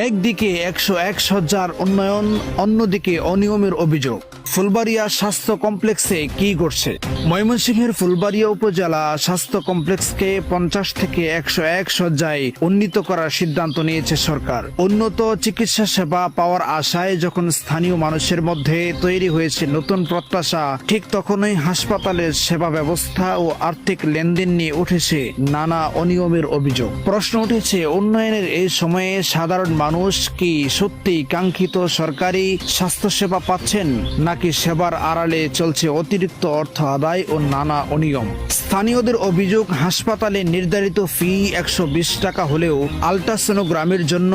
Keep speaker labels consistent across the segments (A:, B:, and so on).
A: একদিকে 101 শয্যার উন্নয়ন, অন্যদিকে অনিয়মের অভিযোগ। ফুলবাড়িয়া স্বাস্থ্য কমপ্লেক্সে কি ঘটছে? ময়মনসিংহের ফুলবাড়িয়া উপজেলা স্বাস্থ্য কমপ্লেক্সকে 50 থেকে 101 শয্যায় উন্নীত করার সিদ্ধান্ত নিয়েছে সরকার। উন্নত চিকিৎসা সেবা পাওয়ার আশায় যখন স্থানীয় মানুষের মধ্যে তৈরি হয়েছে নতুন প্রত্যাশা, ঠিক তখনই হাসপাতালের সেবা ব্যবস্থা ও আর্থিক লেনদেন নিয়ে উঠেছে নানা অনিয়মের অভিযোগ। প্রশ্ন উঠেছে, উন্নয়নের এই সময়ে সাধারণ মানুষ কি সত্যি কাঙ্ক্ষিত সরকারি স্বাস্থ্যসেবা পাচ্ছেন, নাকি সেবার আড়ালে চলছে অতিরিক্ত অর্থ আদায় ও নানা অনিয়ম? স্থানীয়দের অভিযোগ, হাসপাতালে নির্ধারিত ফি 120 টাকা হলেও আল্ট্রাসোনোগ্রামের জন্য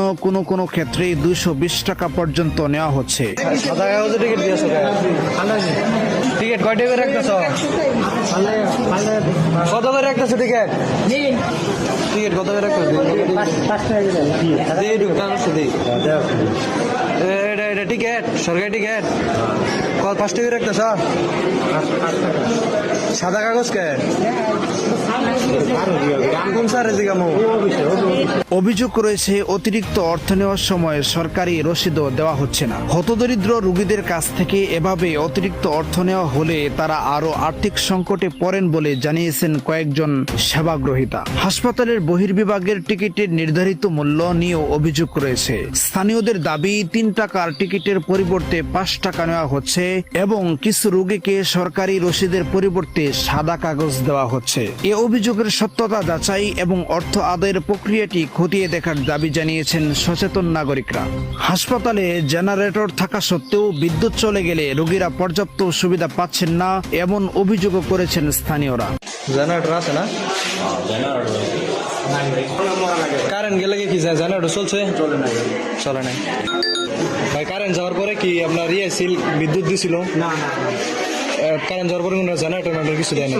A: কোনো ক্ষেত্রে 220 টাকা পর্যন্ত নেওয়া হচ্ছে।
B: টিকিট কয়টা করে রাখতেছ? কত করে রাখতেছ টিকিট? টিকিট কত করে রাখতেছ? এটা টিকিট, সরকারি টিকিট 5 টাকা রাখতেছ? সাদা কাগজ কে?
A: অভিযোগ রয়েছে, অতিরিক্ত অর্থ নেওয়ার সময় সরকারি রসিদও দেওয়া হচ্ছে না। হতদরিদ্র রোগীদের কাছ থেকে এভাবে অতিরিক্ত অর্থ নেওয়া হলে তারা আরো আর্থিক সংকটে পড়েন বলে জানিয়েছেন কয়েকজন সেবাগ্রহীতা। হাসপাতালের বহির্বিভাগের টিকিটের নির্ধারিত মূল্য নিয়েও অভিযোগ রয়েছে। স্থানীয়দের দাবি, 3 টাকার টিকিটের পরিবর্তে 5 টাকা নেওয়া হচ্ছে এবং কিছু রোগীকে সরকারি রসিদের পরিবর্তে সাদা কাগজ দেওয়া হচ্ছে। এ অভিযোগের সত্যতা যাচাই এবং অর্থ আদায়ের প্রক্রিয়াটি খতিয়ে দেখার দাবি জানিয়েছেন সচেতন নাগরিকরা। হাসপাতালে জেনারেটর থাকা সত্ত্বেও বিদ্যুৎ চলে গেলে রোগীরা পর্যাপ্ত সুবিধা পাচ্ছেন না, এমন অভিযোগও করেছেন স্থানীয়রা।
B: জেনারেটর আছে না? কারেন্ট গেলে কি জেনারেটর চলছে? চলে না ভাই। কারেন্ট যাওয়ার পরে কি আপনার বিদ্যুৎ দিছিল? না, কারেন্ট যাওয়ার পরে জেনারেটর কিছু দেয় না।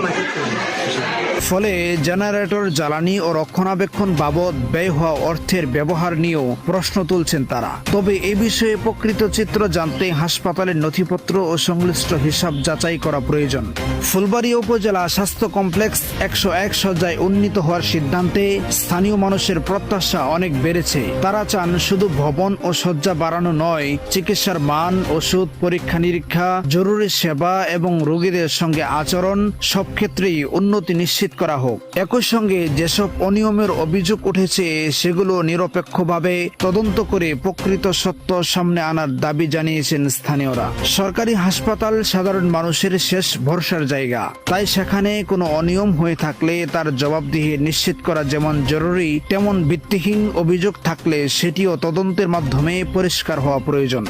A: ফলে জেনারেটর, জ্বালানি ও রক্ষণাবেক্ষণ বাবদ ব্যয় হওয়া অর্থের ব্যবহার নিয়েও প্রশ্ন তুলছেন তারা। তবে এ বিষয়ে প্রকৃত চিত্র জানতে হাসপাতালের নথিপত্র ও সংশ্লিষ্ট হিসাব যাচাই করা প্রয়োজন। ফুলবাড়িয়া উপজেলা স্বাস্থ্য কমপ্লেক্স 101 শয্যায় উন্নীত হওয়ার সিদ্ধান্তে স্থানীয় মানুষের প্রত্যাশা অনেক বেড়েছে। তারা চান শুধু ভবন ও শয্যা বাড়ানো নয়, চিকিৎসার মান, ওষুধ, পরীক্ষা নিরীক্ষা, জরুরি সেবা এবং রোগীদের সঙ্গে আচরণ সব ক্ষেত্রেই উন্নতি নিশ্চিত করা হোক। একই সঙ্গে যেসব অনিয়মের অভিযোগ উঠেছে সেগুলো নিরপেক্ষভাবে তদন্ত করে প্রকৃত সত্য সামনে আনার দাবি জানিয়েছেন স্থানীয়রা। সরকারি হাসপাতাল সাধারণ মানুষের শেষ ভরসার জায়গা, তাই সেখানে কোনো অনিয়ম হয়ে থাকলে তার জবাবদিহি নিশ্চিত করা যেমন জরুরি, তেমন ভিত্তিহীন অভিযোগ থাকলে সেটিও তদন্তের মাধ্যমে পরিষ্কার হওয়া প্রয়োজন।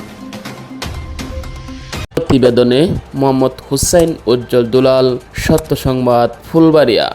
C: প্রতিবেদনে মোহাম্মদ হুসাইন উজ্জ্বল দুলাল, সত্য সংবাদ, ফুলবাড়িয়া।